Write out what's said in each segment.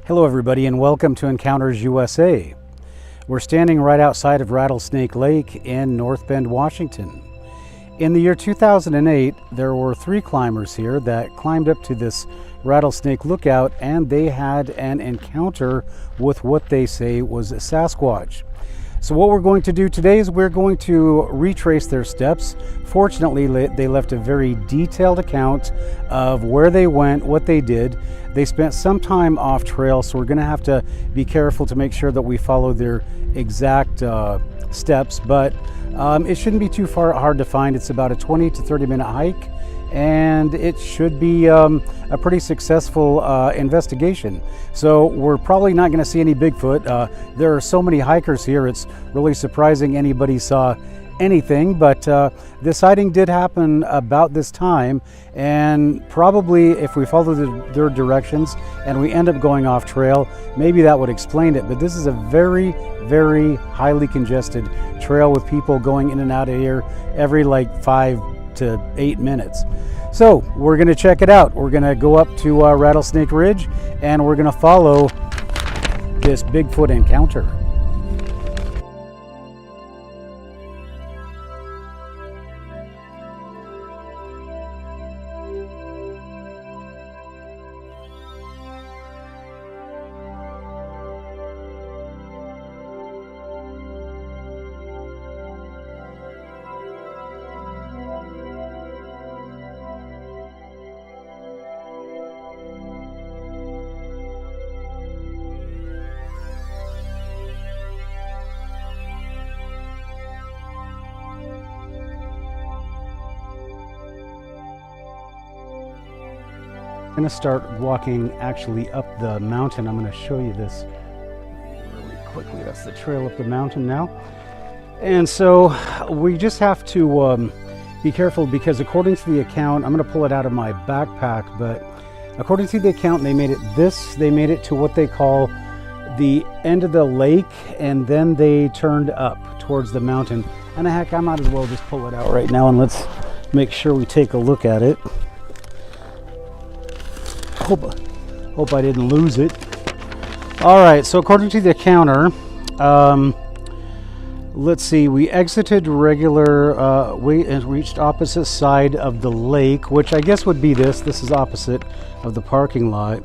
Hello everybody and welcome to Encounters USA. We're standing right outside of Rattlesnake Lake in North Bend, Washington. In the year 2008, there were 3 climbers here that climbed up to this rattlesnake lookout, and they had an encounter with what they say was a Sasquatch. So what we're going to do today is we're going to retrace their steps. Fortunately, they left a very detailed account of where they went, what they did. They spent some time off trail, so we're going to have to be careful to make sure that we follow their exact steps, but it shouldn't be too hard to find. It's about a 20 to 30 minute hike, and it should be a pretty successful investigation. So we're probably not going to see any Bigfoot. There are so many hikers here, it's really surprising anybody saw anything, but this sighting did happen about this time, and probably if we follow their directions and we end up going off trail, maybe that would explain it. But this is a very, very highly congested trail with people going in and out of here every like 5 to 8 minutes. So we're going to check it out. We're going to go up to Rattlesnake Ridge, and we're going to follow this Bigfoot encounter. I'm going to start walking actually up the mountain. I'm going to show you this really quickly. That's the trail up the mountain now. And so we just have to be careful, because according to the account, I'm going to pull it out of my backpack, but according to the account, they made it to what they call the end of the lake, and then they turned up towards the mountain. And heck, I might as well just pull it out right now, and let's make sure we take a look at it. Hope I didn't lose it. All right, so according to the encounter, let's see, we exited regular way and reached opposite side of the lake, which I guess would be this is opposite of the parking lot.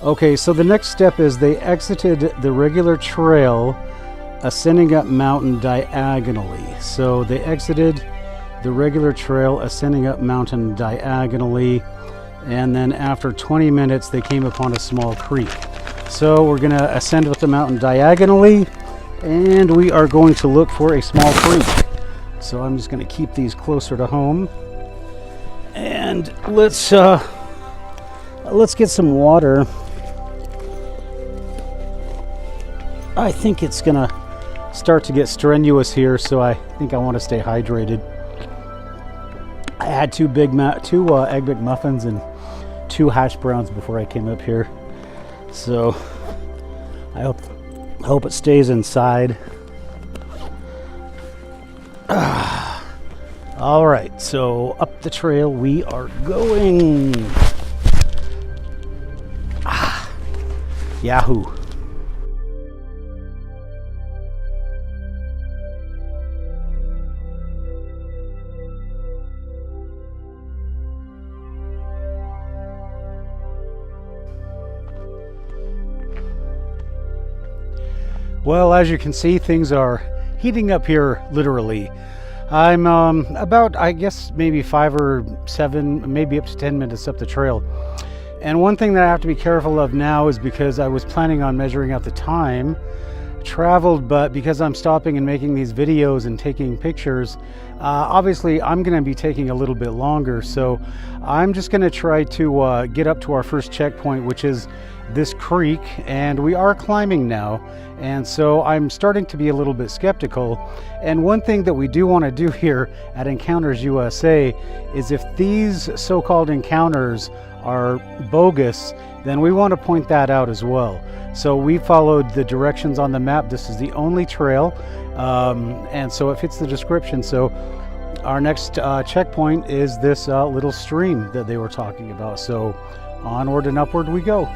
Okay, so the next step is they exited the regular trail ascending up mountain diagonally. So they exited the regular trail ascending up mountain diagonally, and then after 20 minutes they came upon a small creek. So we're going to ascend with the mountain diagonally, and we are going to look for a small creek. So I'm just going to keep these closer to home, and let's get some water. I think it's going to start to get strenuous here, so I think I want to stay hydrated. I had 2 Egg McMuffins and 2 hash browns before I came up here, so I hope it stays inside. All right, so up the trail we are going. Yahoo! Well, as you can see, things are heating up here, literally. I'm about, I guess, maybe 5 or 7, maybe up to 10 minutes up the trail. And one thing that I have to be careful of now is, because I was planning on measuring out the time traveled, but because I'm stopping and making these videos and taking pictures, obviously I'm going to be taking a little bit longer. So I'm just going to try to get up to our first checkpoint, which is this creek, and we are climbing now, and so I'm starting to be a little bit skeptical. And one thing that we do want to do here at Encounters USA is, if these so-called encounters are bogus, then we want to point that out as well. So we followed the directions on the map. This is the only trail, and so it fits the description. So our next checkpoint is this little stream that they were talking about. So onward and upward we go.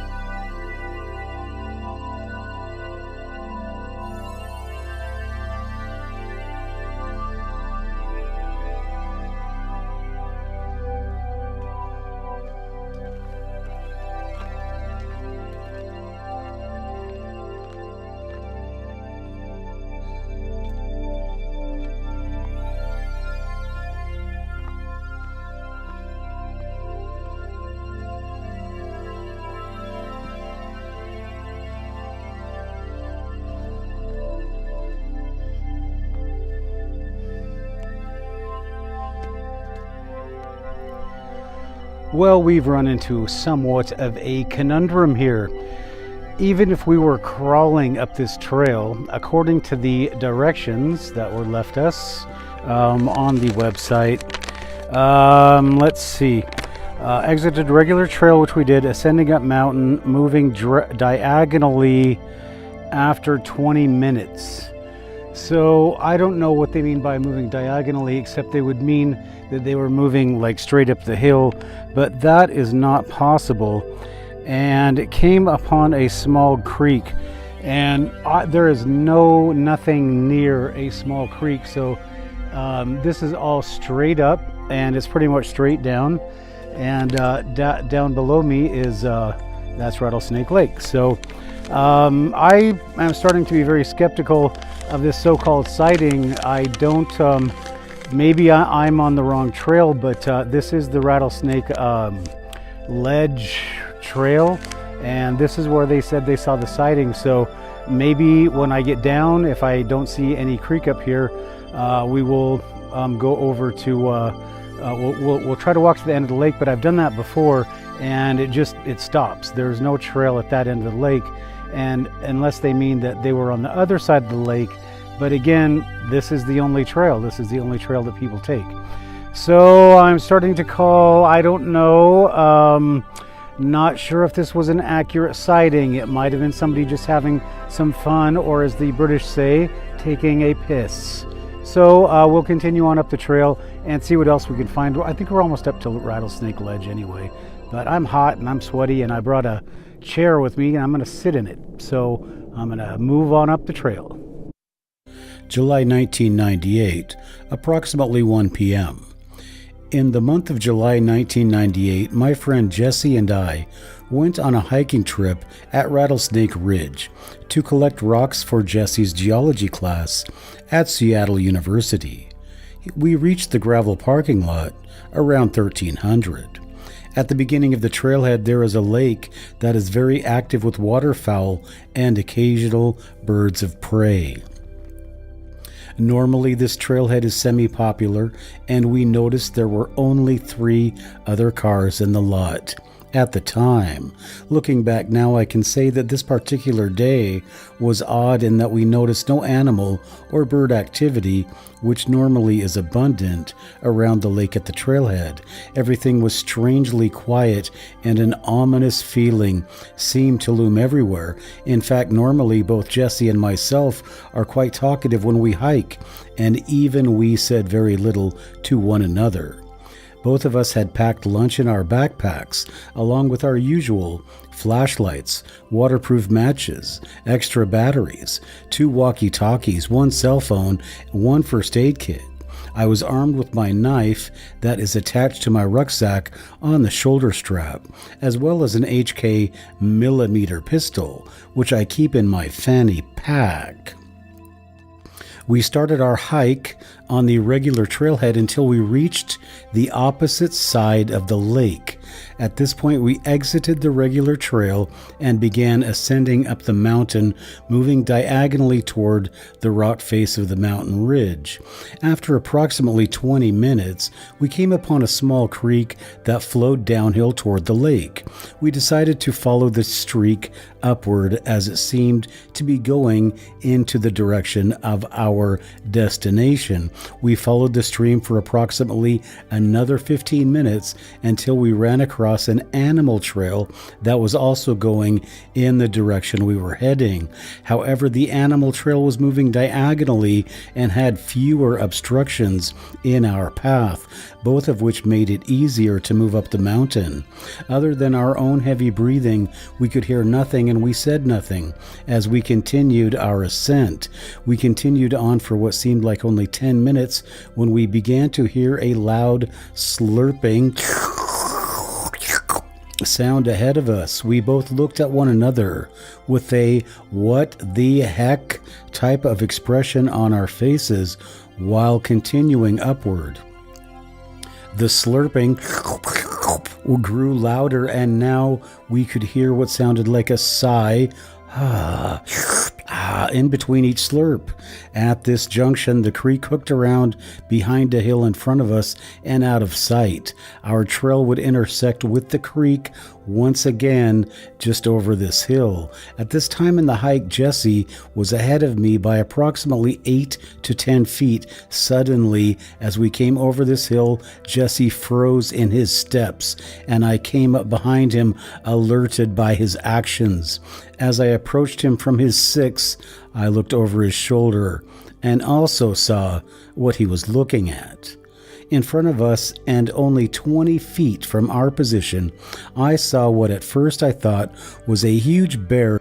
Well, we've run into somewhat of a conundrum here. Even if we were crawling up this trail, according to the directions that were left us on the website, let's see. Exited regular trail, which we did, ascending up mountain, moving diagonally after 20 minutes. So I don't know what they mean by moving diagonally, except they would mean that they were moving like straight up the hill, but that is not possible. And it came upon a small creek, and there is nothing near a small creek, so this is all straight up, and it's pretty much straight down, and down below me is that's Rattlesnake Lake. So I am starting to be very skeptical of this so-called sighting. I don't, maybe I'm on the wrong trail, but this is the Rattlesnake Ledge trail, and this is where they said they saw the sighting. So maybe when I get down, if I don't see any creek up here, we will go over to we'll try to walk to the end of the lake, but I've done that before and it stops. There's no trail at that end of the lake, and unless they mean that they were on the other side of the lake. But again, this is the only trail. This is the only trail that people take. So I'm starting to call, I don't know, not sure if this was an accurate sighting. It might have been somebody just having some fun, or as the British say, taking a piss. So we'll continue on up the trail and see what else we can find. I think we're almost up to Rattlesnake Ledge anyway, but I'm hot and I'm sweaty, and I brought a chair with me and I'm going to sit in it. So I'm going to move on up the trail. July 1998, approximately 1 p.m. In the month of July 1998, my friend Jesse and I went on a hiking trip at Rattlesnake Ridge to collect rocks for Jesse's geology class at Seattle University. We reached the gravel parking lot around 1300. At the beginning of the trailhead, there is a lake that is very active with waterfowl and occasional birds of prey. Normally, this trailhead is semi-popular, and we noticed there were only 3 other cars in the lot at the time. Looking back now, I can say that this particular day was odd in that we noticed no animal or bird activity, which normally is abundant around the lake at the trailhead. Everything was strangely quiet, and an ominous feeling seemed to loom everywhere. In fact, normally both Jesse and myself are quite talkative when we hike, and even we said very little to one another. Both of us had packed lunch in our backpacks, along with our usual flashlights, waterproof matches, extra batteries, 2 walkie-talkies, 1 cell phone, and 1 first aid kit. I was armed with my knife that is attached to my rucksack on the shoulder strap, as well as an HK millimeter pistol, which I keep in my fanny pack. We started our hike on the regular trailhead until we reached the opposite side of the lake. At this point, we exited the regular trail and began ascending up the mountain, moving diagonally toward the rock face of the mountain ridge. After approximately 20 minutes, we came upon a small creek that flowed downhill toward the lake. We decided to follow the streak upward as it seemed to be going into the direction of our destination. We followed the stream for approximately another 15 minutes until we ran across an animal trail that was also going in the direction we were heading. However, the animal trail was moving diagonally and had fewer obstructions in our path, both of which made it easier to move up the mountain. Other than our own heavy breathing, we could hear nothing, and we said nothing as we continued our ascent. We continued on for what seemed like only 10 minutes when we began to hear a loud slurping sound ahead of us. We both looked at one another with a "what the heck" type of expression on our faces while continuing upward. The slurping grew louder, and now we could hear what sounded like a sigh. In between each slurp. At this junction, the creek hooked around behind a hill in front of us and out of sight. Our trail would intersect with the creek once again just over this hill. At this time in the hike, Jesse was ahead of me by approximately 8 to 10 feet. Suddenly, as we came over this hill, Jesse froze in his steps, and I came up behind him, alerted by his actions. As I approached him from his six, I looked over his shoulder and also saw what he was looking at. In front of us and only 20 feet from our position, I saw what at first I thought was a huge bear.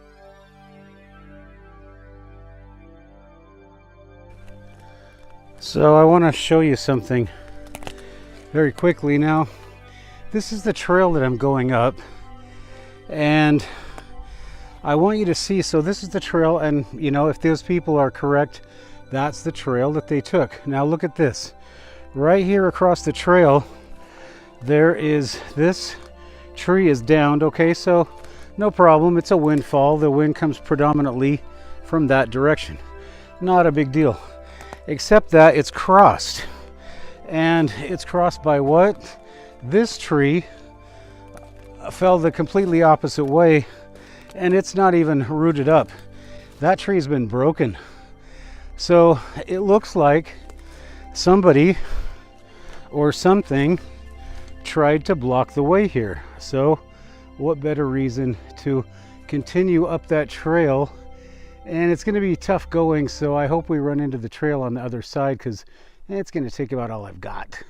So I want to show you something very quickly now. This is the trail that I'm going up, and I want you to see, so this is the trail, and you know, if those people are correct, that's the trail that they took. Now look at this. Right here across the trail, there is, this tree is downed, okay, so no problem, it's a windfall. The wind comes predominantly from that direction. Not a big deal, except that it's crossed. And it's crossed by what? This tree fell the completely opposite way, and it's not even rooted up. That tree's been broken. So it looks like somebody or something tried to block the way here. So what better reason to continue up that trail? And it's going to be tough going, so I hope we run into the trail on the other side, because it's going to take about all I've got.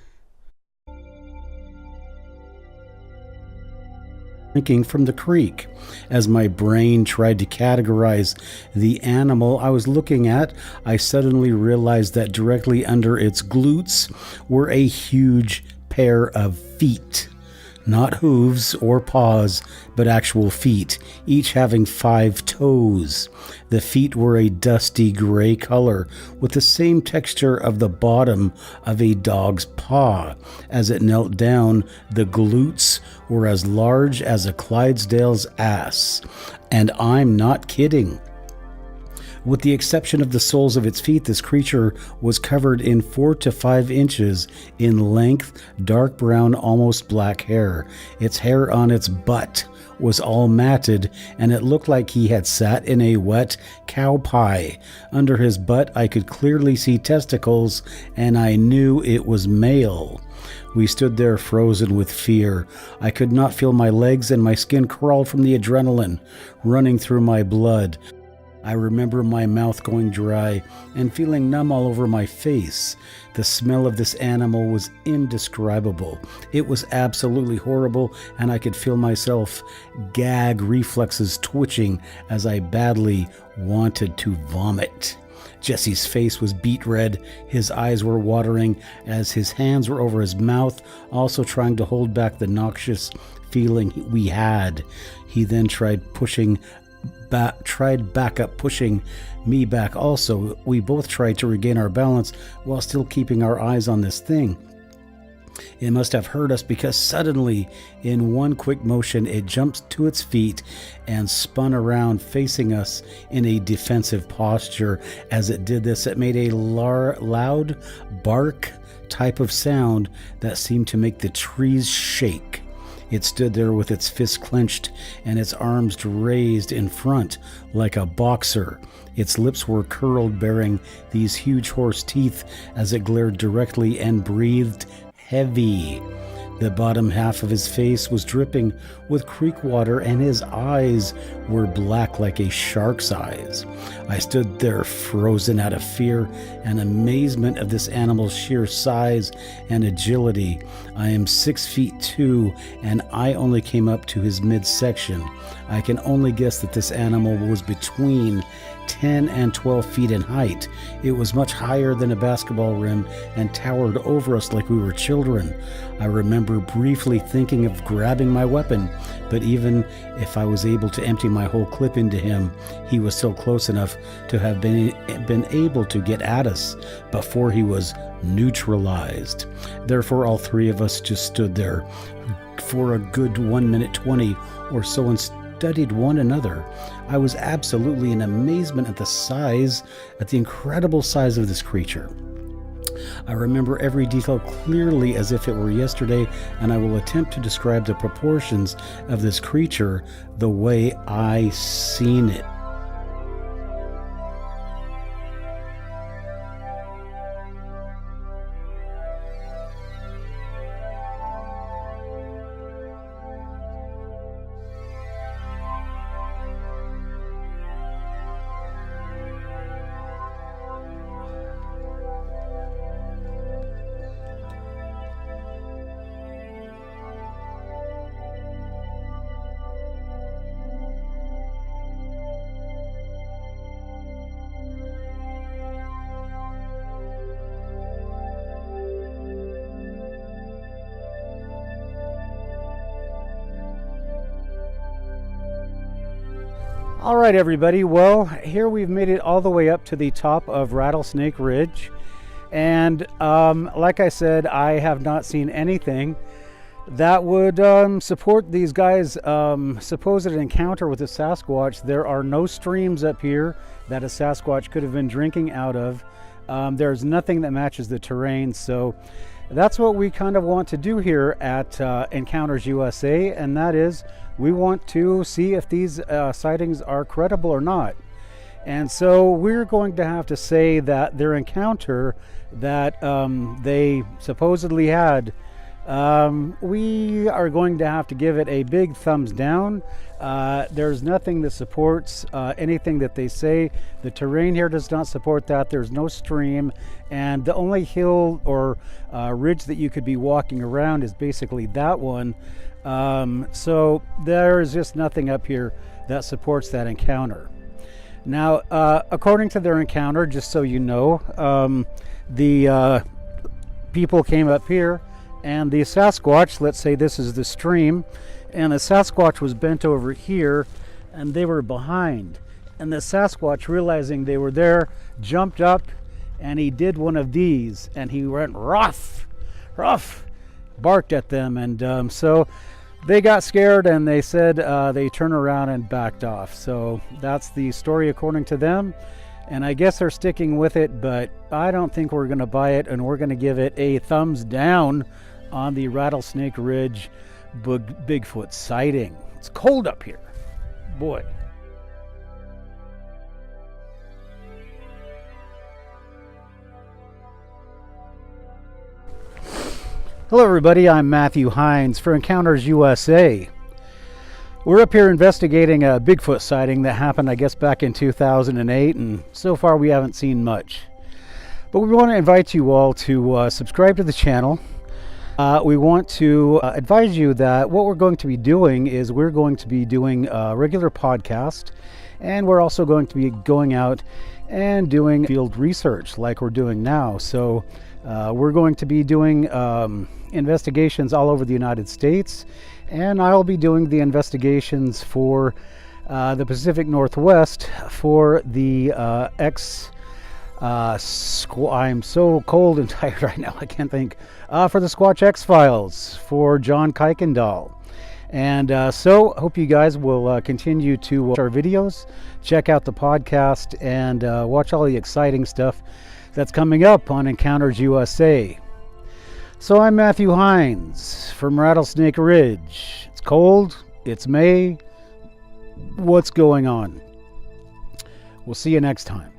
Drinking from the creek. As my brain tried to categorize the animal I was looking at, I suddenly realized that directly under its glutes were a huge pair of feet. Not hooves or paws, but actual feet, each having 5 toes. The feet were a dusty gray color, with the same texture of the bottom of a dog's paw. As it knelt down, the glutes were as large as a Clydesdale's ass. And I'm not kidding. With the exception of the soles of its feet, this creature was covered in 4 to 5 inches in length, dark brown, almost black hair. Its hair on its butt was all matted, and it looked like he had sat in a wet cow pie. Under his butt, I could clearly see testicles, and I knew it was male. We stood there frozen with fear. I could not feel my legs, and my skin crawled from the adrenaline running through my blood. I remember my mouth going dry and feeling numb all over my face. The smell of this animal was indescribable. It was absolutely horrible, and I could feel myself gag reflexes twitching as I badly wanted to vomit. Jesse's face was beet red. His eyes were watering as his hands were over his mouth, also trying to hold back the noxious feeling we had. He then tried back up, pushing me back also. We both tried to regain our balance while still keeping our eyes on this thing. It must have heard us, because suddenly, in one quick motion, it jumped to its feet and spun around, facing us in a defensive posture. As it did this, it made a loud bark type of sound that seemed to make the trees shake. It stood there with its fists clenched and its arms raised in front like a boxer. Its lips were curled, bearing these huge horse teeth as it glared directly and breathed heavy. The bottom half of his face was dripping with creek water, and his eyes were black like a shark's eyes. I stood there frozen out of fear and amazement of this animal's sheer size and agility. I am 6'2", and I only came up to his midsection. I can only guess that this animal was between 10 and 12 feet in height. It was much higher than a basketball rim and towered over us like we were children. I remember briefly thinking of grabbing my weapon, but even if I was able to empty my whole clip into him, he was still close enough to have been able to get at us before he was neutralized. Therefore, all 3 of us just stood there for a good 1 minute 20 or so studied one another. I was absolutely in amazement at the incredible size of this creature. I remember every detail clearly as if it were yesterday, and I will attempt to describe the proportions of this creature the way I seen it. All right, everybody. Well, here we've made it all the way up to the top of Rattlesnake Ridge. And like I said, I have not seen anything that would support these guys' supposed encounter with a Sasquatch. There are no streams up here that a Sasquatch could have been drinking out of. There's nothing that matches the terrain. So that's what we kind of want to do here at Encounters USA, and that is we want to see if these sightings are credible or not. And so we're going to have to say that their encounter that they supposedly had, we are going to have to give it a big thumbs down. There's nothing that supports anything that they say. The terrain here does not support that. There's no stream, and the only hill or ridge that you could be walking around is basically that one. So there is just nothing up here that supports that encounter. Now, according to their encounter, just so you know, the people came up here, and the Sasquatch, let's say this is the stream, and the Sasquatch was bent over here, and they were behind. And the Sasquatch, realizing they were there, jumped up, and he did one of these, and he went ruff, barked at them, and so they got scared, and they said they turned around and backed off. So that's the story according to them, and I guess they're sticking with it, but I don't think we're going to buy it, and we're going to give it a thumbs down on the Rattlesnake Ridge Bigfoot sighting. It's cold up here, boy. Hello everybody, I'm Matthew Hines for Encounters USA. We're up here investigating a Bigfoot sighting that happened, I guess, back in 2008, and so far we haven't seen much. But we want to invite you all to subscribe to the channel. We want to advise you that what we're going to be doing is we're going to be doing a regular podcast, and we're also going to be going out and doing field research like we're doing now. So we're going to be doing investigations all over the United States, and I'll be doing the investigations for the Pacific Northwest for the I'm so cold and tired right now, I can't think. For the Squatch X-Files for John Kuykendall. And so hope you guys will continue to watch our videos, check out the podcast, and watch all the exciting stuff that's coming up on Encounters USA. So I'm Matthew Hines from Rattlesnake Ridge. It's cold, it's May. What's going on? We'll see you next time.